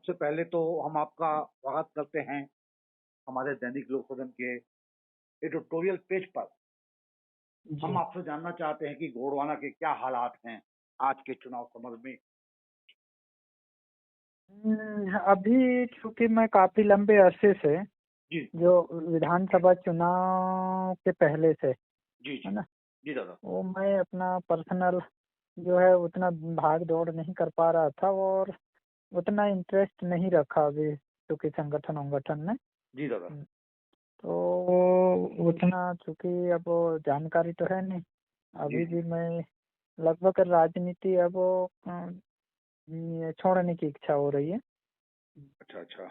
सबसे पहले तो हम आपका स्वागत करते हैं हमारे दैनिक लोक सदन के एडिटोरियल पेज पर। हम जी। आपसे जानना चाहते हैं कि गोंडवाना के क्या हालात हैं आज के चुनाव संबंध में। अभी चूंकि मैं काफी लंबे अरसे से जी जो विधानसभा चुनाव के पहले से जी है जी ना, जी दादा। वो मैं अपना पर्सनल जो है उतना भाग दौड़ नहीं कर पा रहा था और उतना इंटरेस्ट नहीं रखा अभी चूंकि संगठन वंगठन में। जी दादा। तो उतना चूंकि अब जानकारी तो है नहीं। जी अभी जी। भी मैं लगभग राजनीति अब ये छोड़ने की इच्छा हो रही है। अच्छा अच्छा।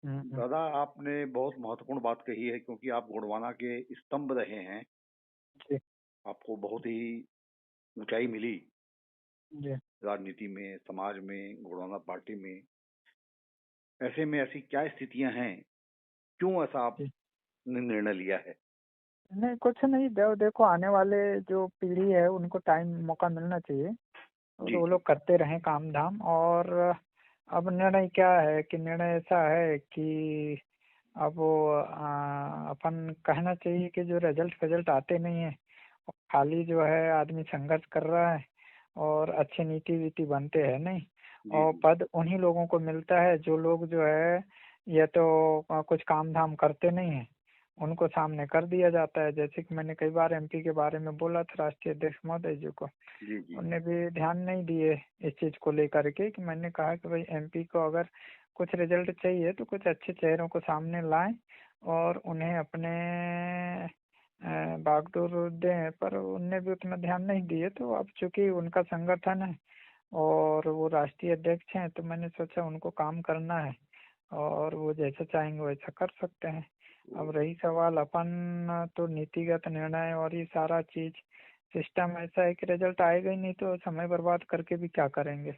हम्म। दादा, आपने बहुत महत्वपूर्ण बात कही है क्योंकि आप गोंडवाना के स्तंभ रहे हैं। जी आपको बहुत ही ऊंचाई मिली जी राजनीति में, समाज में, गोंडवाना पार्टी में। ऐसे में ऐसी क्या स्थितियां हैं, क्यों ऐसा जी। आपने निर्णय लिया है? नहीं, कुछ नहीं। देखो आने वाले जो पीढ़ी है उनको टाइम मौका मिलना चाहिए और जी वो जी लोग करते रहें काम धाम। और अब निर्णय क्या है कि निर्णय ऐसा है कि अब वो अपन कहना चाहिए कि जो रिजल्ट रिजल्ट आते नहीं है, खाली जो है आदमी संघर्ष कर रहा है और अच्छे नीति वीति बनते हैं नहीं। जी और जी पद उन्हीं लोगों को मिलता है जो लोग जो है ये तो कुछ काम धाम करते नहीं है, उनको सामने कर दिया जाता है। जैसे कि मैंने कई बार एमपी के बारे में बोला था राष्ट्रीय अध्यक्ष महोदय जी को, जी जी। उनने भी ध्यान नहीं दिए इस चीज को लेकर के कि मैंने कहा कि भाई एमपी को अगर कुछ रिजल्ट चाहिए तो कुछ अच्छे चेहरों को सामने लाएं और उन्हें अपने बागडोर दें, पर उनने भी उतना ध्यान नहीं दिए। तो अब चूंकि उनका संगठन है और वो राष्ट्रीय अध्यक्ष हैं तो मैंने सोचा उनको काम करना है और वो जैसा चाहेंगे वैसा कर सकते हैं। अब रही सवाल अपन तो नीतिगत निर्णय और ये सारा चीज सिस्टम ऐसा है कि रिजल्ट आएगा ही नहीं तो समय बर्बाद करके भी क्या करेंगे।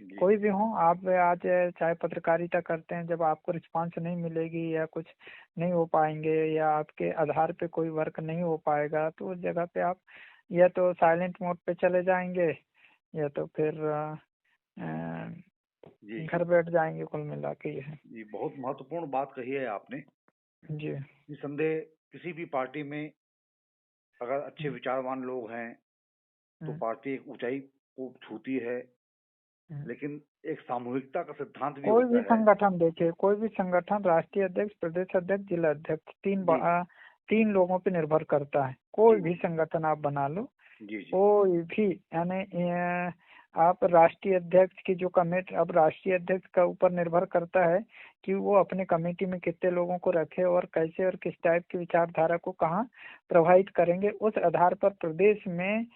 जी कोई जी। भी हो, आप आज चाहे पत्रकारिता करते हैं, जब आपको रिस्पांस नहीं मिलेगी या कुछ नहीं हो पाएंगे या आपके आधार पे कोई वर्क नहीं हो पाएगा तो उस जगह पे आप या तो साइलेंट मोड पे चले जाएंगे या तो फिर जी जी। घर बैठ जाएंगे। कुल मिला के ये है। जी, बहुत महत्वपूर्ण बात कही है आपने। जी। निसंदेह किसी भी पार्टी में अगर अच्छे हम्म, विचारवान लोग हैं तो हम्म, पार्टी एक ऊंचाई को छूती है, हम्म। लेकिन एक सामूहिकता का सिद्धांत भी कोई भी होता है। संगठन देखिए, कोई भी संगठन राष्ट्रीय अध्यक्ष, प्रदेश अध्यक्ष, जिला अध्यक्ष, जी जी तीन लोगों पे निर्भर करता है। जी कोई भी जी संगठन आप बना लो, जी जी कोई भी यानी आप राष्ट्रीय अध्यक्ष की जो कमेटी, अब राष्ट्रीय अध्यक्ष का ऊपर निर्भर करता है कि वो अपने कमेटी में कितने लोगों को रखे और कैसे और किस टाइप की विचारधारा को कहाँ प्रभावित करेंगे। उस आधार पर प्रदेश में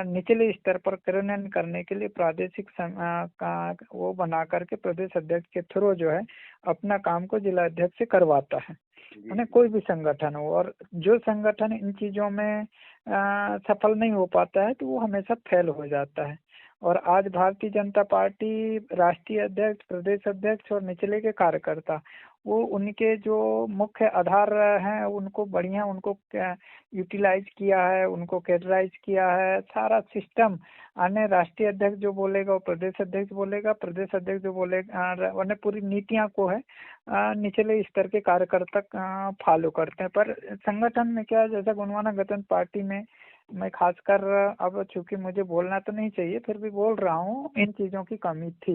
निचले स्तर पर कार्यान्वयन करने के लिए प्रादेशिक का वो बना करके प्रदेश अध्यक्ष के थ्रू जो है अपना काम को जिला अध्यक्ष से करवाता है। जी उन्हें जी कोई भी संगठन हो, और जो संगठन इन चीजों में सफल नहीं हो पाता है तो वो हमेशा फेल हो जाता है। और आज भारतीय जनता पार्टी राष्ट्रीय अध्यक्ष, प्रदेश अध्यक्ष और निचले के कार्यकर्ता, वो उनके जो मुख्य आधार हैं उनको बढ़िया उनको यूटिलाइज किया है, उनको कैडराइज किया है। सारा सिस्टम अन्य राष्ट्रीय अध्यक्ष जो बोलेगा वो प्रदेश अध्यक्ष बोलेगा, प्रदेश अध्यक्ष जो बोलेगा उन्हें पूरी नीतियां को है निचले स्तर के कार्यकर्ता फॉलो करते हैं। पर संगठन में क्या है, जैसा गोंडवाना गणतंत्र पार्टी में मैं खासकर अब चूंकि मुझे बोलना तो नहीं चाहिए फिर भी बोल रहा हूँ, इन चीजों की कमी थी,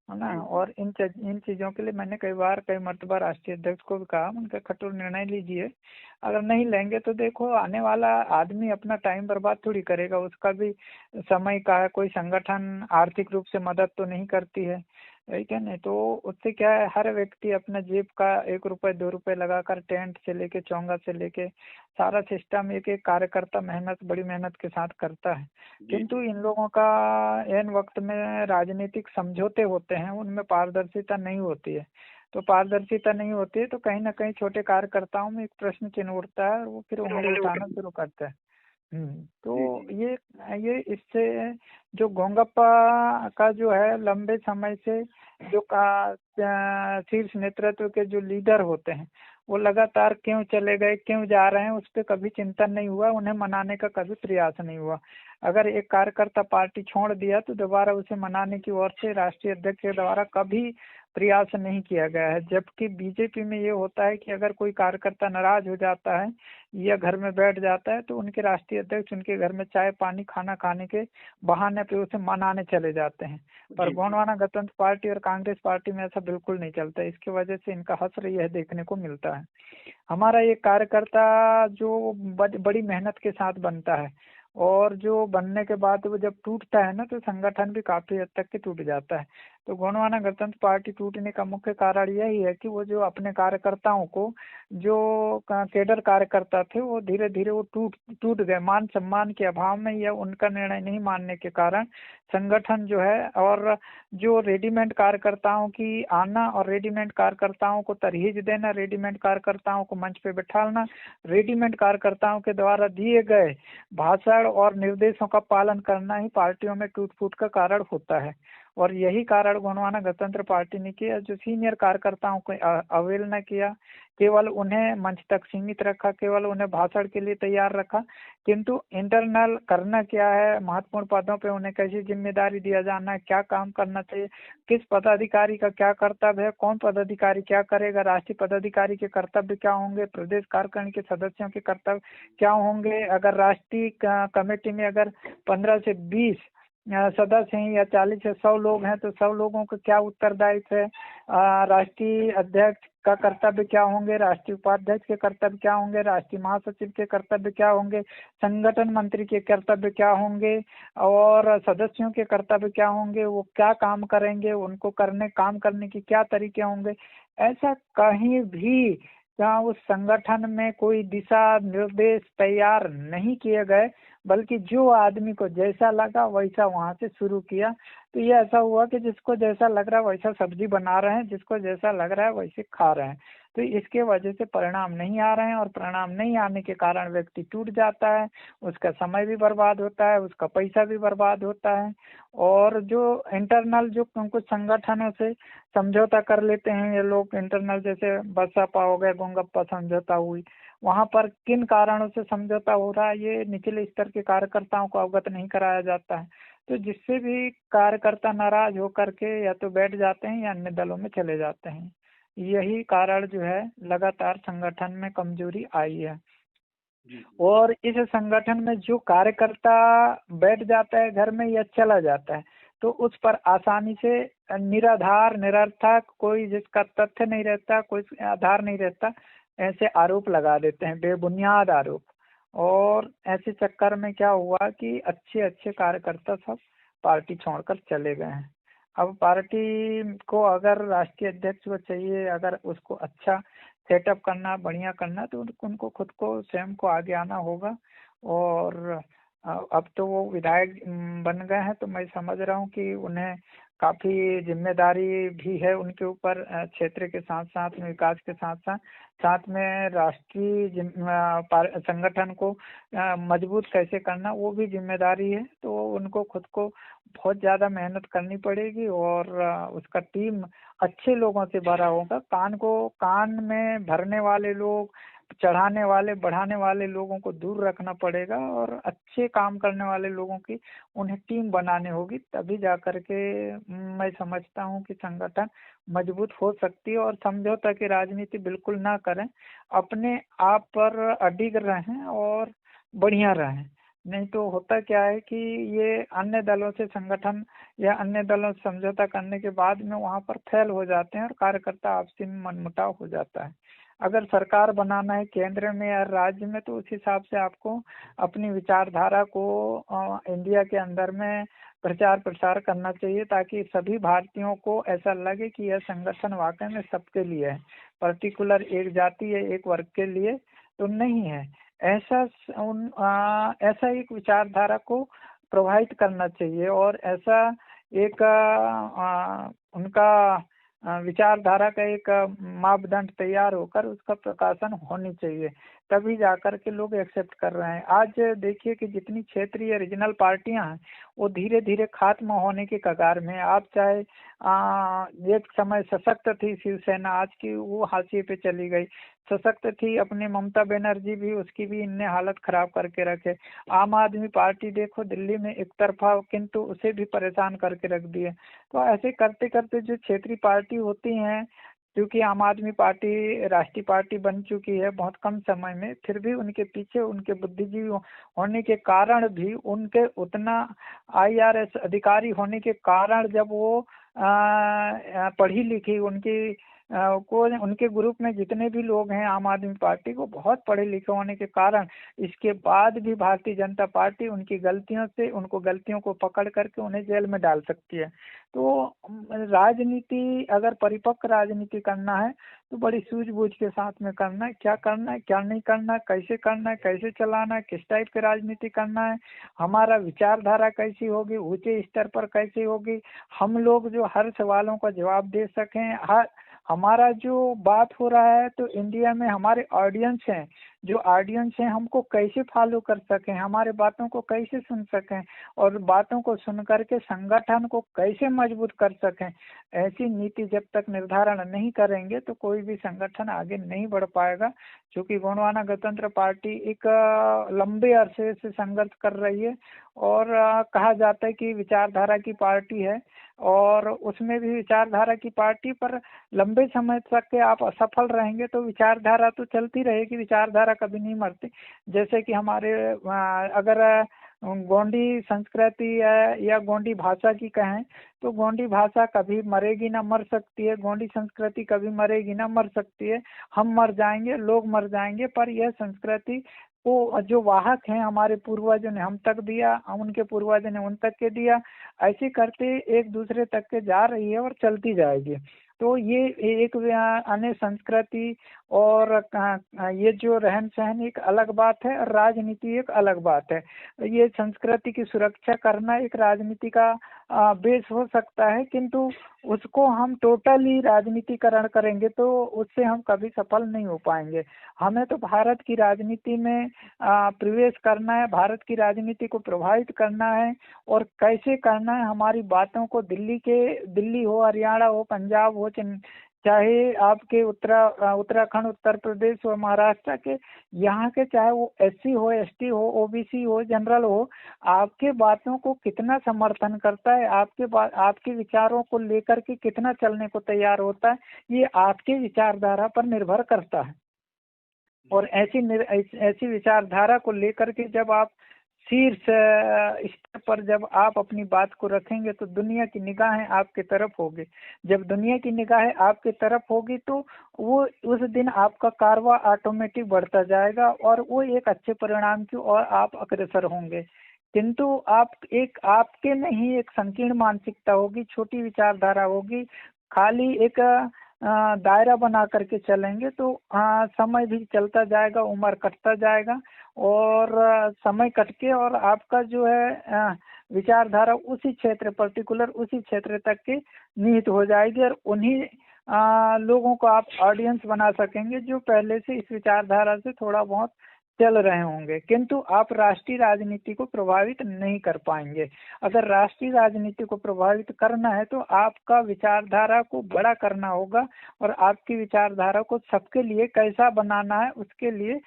है ना। जी जी और इन चीजों के लिए मैंने कई मर्तबा राष्ट्रीय अध्यक्ष को भी कहा, उनका कठोर निर्णय लीजिए। अगर नहीं लेंगे तो देखो आने वाला आदमी अपना टाइम बर्बाद थोड़ी करेगा, उसका भी समय का है। कोई संगठन आर्थिक रूप से मदद तो नहीं करती है, ठीक है। नहीं तो उससे क्या है, हर व्यक्ति अपना जेब का 1 रुपए 2 रुपए लगाकर टेंट से लेके चोंगा से लेके सारा सिस्टम एक एक कार्यकर्ता बड़ी मेहनत के साथ करता है। जी किंतु जी इन लोगों का एन वक्त में राजनीतिक समझौते होते हैं, उनमें पारदर्शिता नहीं होती है। तो पारदर्शिता नहीं होती है तो कहीं ना कहीं छोटे कार्यकर्ताओं में एक प्रश्न चिन्ह उठता है और वो फिर उंगली उठाना शुरू करते हैं। जी तो जी ये इससे जो गोंगप्पा का जो है लंबे समय से जो का शीर्ष नेतृत्व के जो लीडर होते हैं वो लगातार क्यों चले गए, क्यों जा रहे हैं, उस पर कभी चिंतन नहीं हुआ, उन्हें मनाने का कभी प्रयास नहीं हुआ। अगर एक कार्यकर्ता पार्टी छोड़ दिया तो दोबारा उसे मनाने की ओर से राष्ट्रीय अध्यक्ष के द्वारा कभी प्रयास नहीं किया गया है। जबकि बीजेपी में ये होता है कि अगर कोई कार्यकर्ता नाराज हो जाता है या घर में बैठ जाता है तो उनके राष्ट्रीय अध्यक्ष उनके घर में चाय पानी खाना खाने के बहाने पे उसे मनाने चले जाते हैं। पर जी। गोंडवाना गणतंत्र पार्टी और कांग्रेस पार्टी में ऐसा बिल्कुल नहीं चलता। इसकी वजह से इनका हश्र यह देखने को मिलता है। हमारा ये कार्यकर्ता जो बड़ी मेहनत के साथ बनता है और जो बनने के बाद वो जब टूटता है ना तो संगठन भी काफी हद तक के टूट जाता है। तो गोंडवाना गणतंत्र पार्टी टूटने का मुख्य कारण यही है कि वो जो अपने कार्यकर्ताओं को जो केडर कार्यकर्ता थे वो धीरे धीरे वो टूट टूट गए। मान सम्मान के अभाव में या उनका निर्णय नहीं मानने के कारण संगठन जो है और जो रेडीमेड कार्यकर्ताओं की आना और रेडीमेड कार्यकर्ताओं को तरहीज देना, रेडीमेड कार्यकर्ताओं को मंच पे बैठाना, रेडीमेड कार्यकर्ताओं के द्वारा दिए गए भाषण और निर्देशों का पालन करना ही पार्टियों में टूट फूट का कारण होता है। और यही कारण गोंडवाना गणतंत्र पार्टी ने किया, जो सीनियर कार्यकर्ताओं को अवहेलना किया, केवल उन्हें मंच तक सीमित रखा, केवल उन्हें भाषण के लिए तैयार रखा, किंतु इंटरनल करना क्या है, महत्वपूर्ण पदों पे उन्हें कैसी जिम्मेदारी दिया जाना है, क्या काम करना चाहिए, किस पदाधिकारी का क्या कर्तव्य है, कौन पदाधिकारी क्या करेगा, राष्ट्रीय पदाधिकारी के कर्तव्य क्या होंगे, प्रदेश कार्यकारिणी के सदस्यों के कर्तव्य क्या होंगे, अगर राष्ट्रीय कमेटी में अगर 15 से 20 सदस्य हैं या 40 से 100 लोग हैं तो 100 लोगों का क्या उत्तरदायित्व है, राष्ट्रीय अध्यक्ष का कर्तव्य क्या होंगे, राष्ट्रीय उपाध्यक्ष के कर्तव्य क्या होंगे, राष्ट्रीय महासचिव के कर्तव्य क्या होंगे, संगठन मंत्री के कर्तव्य क्या होंगे और सदस्यों के कर्तव्य क्या होंगे, वो क्या काम करेंगे, उनको काम करने के क्या तरीके होंगे। ऐसा कहीं भी जहाँ उस संगठन में कोई दिशा निर्देश तैयार नहीं किए गए, बल्कि जो आदमी को जैसा लगा वैसा वहां से शुरू किया। तो ये ऐसा हुआ कि जिसको जैसा लग रहा है वैसा सब्जी बना रहे हैं, जिसको जैसा लग रहा है वैसे खा रहे हैं। तो इसके वजह से परिणाम नहीं आ रहे हैं और परिणाम नहीं आने के कारण व्यक्ति टूट जाता है, उसका समय भी बर्बाद होता है, उसका पैसा भी बर्बाद होता है। और जो इंटरनल जो कुछ संगठनों से समझौता कर लेते हैं ये लोग इंटरनल, जैसे बसपा हो गए, गोंगप्पा समझौता हुई, वहां पर किन कारणों से समझौता हो रहा है ये निचले स्तर के कार्यकर्ताओं को अवगत नहीं कराया जाता है। तो जिससे भी कार्यकर्ता नाराज होकर के या तो बैठ जाते हैं या अन्य दलों में चले जाते हैं। यही कारण जो है लगातार संगठन में कमजोरी आई है। जी। और इस संगठन में जो कार्यकर्ता बैठ जाता है घर में या चला जाता है तो उस पर आसानी से निराधार निरर्थक कोई जिसका तथ्य नहीं रहता, कोई आधार नहीं रहता, ऐसे आरोप लगा देते हैं, बेबुनियाद आरोप। और ऐसे चक्कर में क्या हुआ कि अच्छे अच्छे कार्यकर्ता सब पार्टी छोड़कर चले गए हैं। अब पार्टी को अगर राष्ट्रीय अध्यक्ष को चाहिए, अगर उसको अच्छा सेटअप करना, बढ़िया करना, तो उनको खुद को स्वयं को आगे आना होगा। और अब तो वो विधायक बन गए हैं तो मैं समझ रहा हूँ कि उन्हें काफी जिम्मेदारी भी है उनके ऊपर, क्षेत्र के साथ साथ में विकास के साथ साथ साथ में राष्ट्रीय संगठन को मजबूत कैसे करना वो भी जिम्मेदारी है। तो उनको खुद को बहुत ज़्यादा मेहनत करनी पड़ेगी और उसका टीम अच्छे लोगों से भरा होगा। कान में भरने वाले लोग, चढ़ाने वाले बढ़ाने वाले लोगों को दूर रखना पड़ेगा और अच्छे काम करने वाले लोगों की उन्हें टीम बनानी होगी, तभी जाकर के मैं समझता हूँ कि संगठन मजबूत हो सकती है। और समझौता की राजनीति बिल्कुल ना करें, अपने आप पर अडिग रहें और बढ़िया रहें। नहीं तो होता क्या है कि ये अन्य दलों से संगठन या अन्य दलों से समझौता करने के बाद में वहाँ पर फेल हो जाते हैं और कार्यकर्ता आपसी में मनमुटाव हो जाता है। अगर सरकार बनाना है केंद्र में या राज्य में तो उस हिसाब से आपको अपनी विचारधारा को इंडिया के अंदर में प्रचार प्रसार करना चाहिए, ताकि सभी भारतीयों को ऐसा लगे कि यह संगठन वाकई में सबके लिए है, पर्टिकुलर एक जाति या एक वर्ग के लिए तो नहीं है। ऐसा एक विचारधारा को प्रभावित करना चाहिए और ऐसा एक उनका विचारधारा का एक मापदंड तैयार होकर उसका प्रकाशन होनी चाहिए, तभी जाकर के लोग एक्सेप्ट कर रहे हैं। आज देखिए कि जितनी क्षेत्रीय रीजनल पार्टियां हैं वो धीरे धीरे खात्मा होने के कगार में। आप चाहे एक समय सशक्त थी शिवसेना, आज की वो हाशिए पे चली गई। सशक्त थी अपनी ममता बनर्जी भी, उसकी भी इनने हालत खराब करके रखे। आम आदमी पार्टी देखो दिल्ली में एक तरफा, किंतु उसे भी परेशान करके रख दिए। तो ऐसे करते करते जो क्षेत्रीय पार्टी होती हैं, क्योंकि आम आदमी पार्टी राष्ट्रीय पार्टी बन चुकी है बहुत कम समय में, फिर भी उनके पीछे उनके बुद्धिजीवी होने के कारण भी, उनके उतना आईआरएस अधिकारी होने के कारण, जब वो पढ़ी लिखी उनकी को उनके ग्रुप में जितने भी लोग हैं आम आदमी पार्टी को बहुत पढ़े लिखे होने के कारण, इसके बाद भी भारतीय जनता पार्टी उनकी गलतियों से, उनको गलतियों को पकड़ करके उन्हें जेल में डाल सकती है। तो राजनीति, अगर परिपक्व राजनीति करना है तो बड़ी सूझबूझ के साथ में करना है, क्या करना है क्या नहीं करना है, कैसे चलाना है, किस टाइप की राजनीति करना है, हमारा विचारधारा कैसी होगी, ऊंचे स्तर पर कैसी होगी, हम लोग जो हर सवालों का जवाब दे सकें, हर हमारा जो बात हो रहा है तो इंडिया में हमारे ऑडियंस हैं, जो ऑडियंस हैं हमको कैसे फॉलो कर सकें, हमारे बातों को कैसे सुन सकें, और बातों को सुन करके संगठन को कैसे मजबूत कर सकें। ऐसी नीति जब तक निर्धारण नहीं करेंगे तो कोई भी संगठन आगे नहीं बढ़ पाएगा। क्योंकि गोंडवाना गणतंत्र पार्टी एक लंबे अरसे से संघर्ष कर रही है, और कहा जाता है कि विचारधारा की पार्टी है, और उसमें भी विचारधारा की पार्टी पर लंबे समय तक के आप असफल रहेंगे तो विचारधारा तो चलती रहेगी, विचारधारा कभी नहीं मरती। जैसे कि हमारे अगर गोंडी संस्कृति या गोंडी भाषा की कहें तो गोंडी भाषा कभी मरेगी ना मर सकती है, गोंडी संस्कृति कभी मरेगी ना मर सकती है। हम मर जाएंगे, लोग मर जाएंगे, पर यह संस्कृति को जो वाहक हैं हमारे पूर्वजों ने हम तक दिया, उनके पूर्वजों ने उन तक के दिया, ऐसे करते एक दूसरे तक के जा रही है और चलती जाएगी। तो ये एक अन्य संस्कृति और ये जो रहन सहन एक अलग बात है और राजनीति एक अलग बात है। ये संस्कृति की सुरक्षा करना एक राजनीति का बेस हो सकता है, किंतु उसको हम टोटली राजनीतिकरण करेंगे तो उससे हम कभी सफल नहीं हो पाएंगे। हमें तो भारत की राजनीति में प्रवेश करना है, भारत की राजनीति को प्रभावित करना है, और कैसे करना है, हमारी बातों को दिल्ली हो, हरियाणा हो, पंजाब हो, चाहे आपके उत्तराखंड, उत्तर प्रदेश हो, महाराष्ट्र के, यहाँ के, चाहे वो एससी हो, एसटी हो, ओबीसी हो, जनरल हो, आपके बातों को कितना समर्थन करता है, आपके विचारों को लेकर के कितना चलने को तैयार होता है, ये आपके विचारधारा पर निर्भर करता है। और ऐसी विचारधारा को लेकर के जब आप शीर्ष स्तर पर जब आप अपनी बात को रखेंगे तो दुनिया की निगाहें आपके तरफ होगी। जब दुनिया की निगाहें आपके तरफ होगी तो वो उस दिन आपका कारवा ऑटोमेटिक बढ़ता जाएगा और वो एक अच्छे परिणाम की ओर आप अग्रसर होंगे। किंतु आपके में ही एक संकीर्ण मानसिकता होगी, छोटी विचारधारा होगी, खाली एक दायरा बना करके चलेंगे तो समय भी चलता जाएगा, उम्र कटता जाएगा, और समय कट के और आपका जो है विचारधारा उसी क्षेत्र, पर्टिकुलर उसी क्षेत्र तक की निहित हो जाएगी, और उन्हीं लोगों को आप ऑडियंस बना सकेंगे जो पहले से इस विचारधारा से थोड़ा बहुत चल रहे होंगे। किंतु आप राष्ट्रीय राजनीति को प्रभावित नहीं कर पाएंगे। अगर राष्ट्रीय राजनीति को प्रभावित करना है तो आपका विचारधारा को बड़ा करना होगा, और आपकी विचारधारा को सबके लिए कैसा बनाना है उसके लिए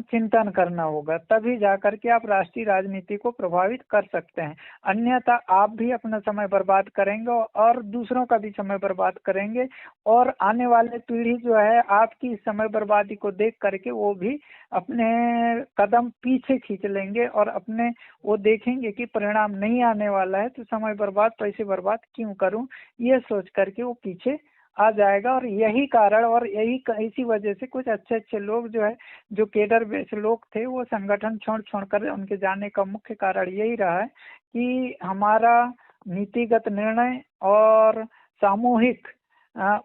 चिंतन करना होगा, तभी जाकर के आप राष्ट्रीय राजनीति को प्रभावित कर सकते हैं। अन्यथा आप भी अपना समय बर्बाद करेंगे और दूसरों का भी समय बर्बाद करेंगे, और आने वाले पीढ़ी जो है आपकी समय बर्बादी को देख करके वो भी अपने कदम पीछे खींच लेंगे, और अपने वो देखेंगे कि परिणाम नहीं आने वाला है तो समय बर्बाद, पैसे बर्बाद क्यों करूं, ये सोच करके वो पीछे आ जाएगा। और यही कारण, और इसी वजह से कुछ अच्छे अच्छे लोग जो है, जो केडर बेस लोग थे, वो संगठन छोड़ कर उनके जाने का मुख्य कारण यही रहा है कि हमारा नीतिगत निर्णय और सामूहिक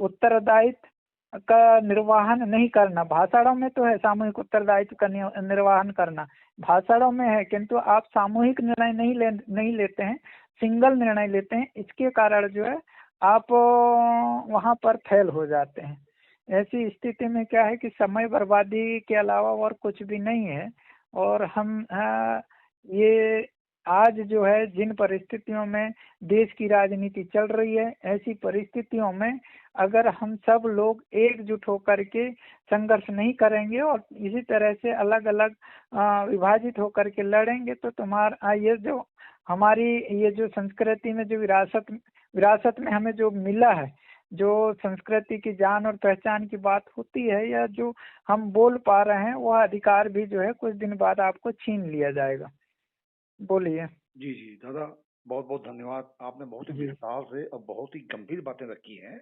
उत्तरदायित्व का निर्वहन नहीं करना। भाषणों में तो है सामूहिक उत्तरदायित्व का निर्वहन करना, भाषणों में है, किंतु आप सामूहिक निर्णय नहीं लेते हैं, सिंगल निर्णय लेते हैं। इसके कारण जो है आप वहां पर फेल हो जाते हैं। ऐसी स्थिति में क्या है कि समय बर्बादी के अलावा और कुछ भी नहीं है। और हम ये आज जो है जिन परिस्थितियों में देश की राजनीति चल रही है, ऐसी परिस्थितियों में अगर हम सब लोग एकजुट होकर के संघर्ष नहीं करेंगे और इसी तरह से अलग अलग विभाजित होकर के लड़ेंगे तो तुम्हारा ये जो हमारी ये जो संस्कृति में जो विरासत विरासत में हमें जो मिला है, जो संस्कृति की जान और पहचान की बात होती है, या जो हम बोल पा रहे हैं, वह अधिकार भी जो है कुछ दिन बाद आपको छीन लिया जाएगा। बोलिए। जी, जी। दादा बहुत-बहुत धन्यवाद। आपने बहुत ही जी। विस्तार से और बहुत ही गंभीर बातें रखी हैं।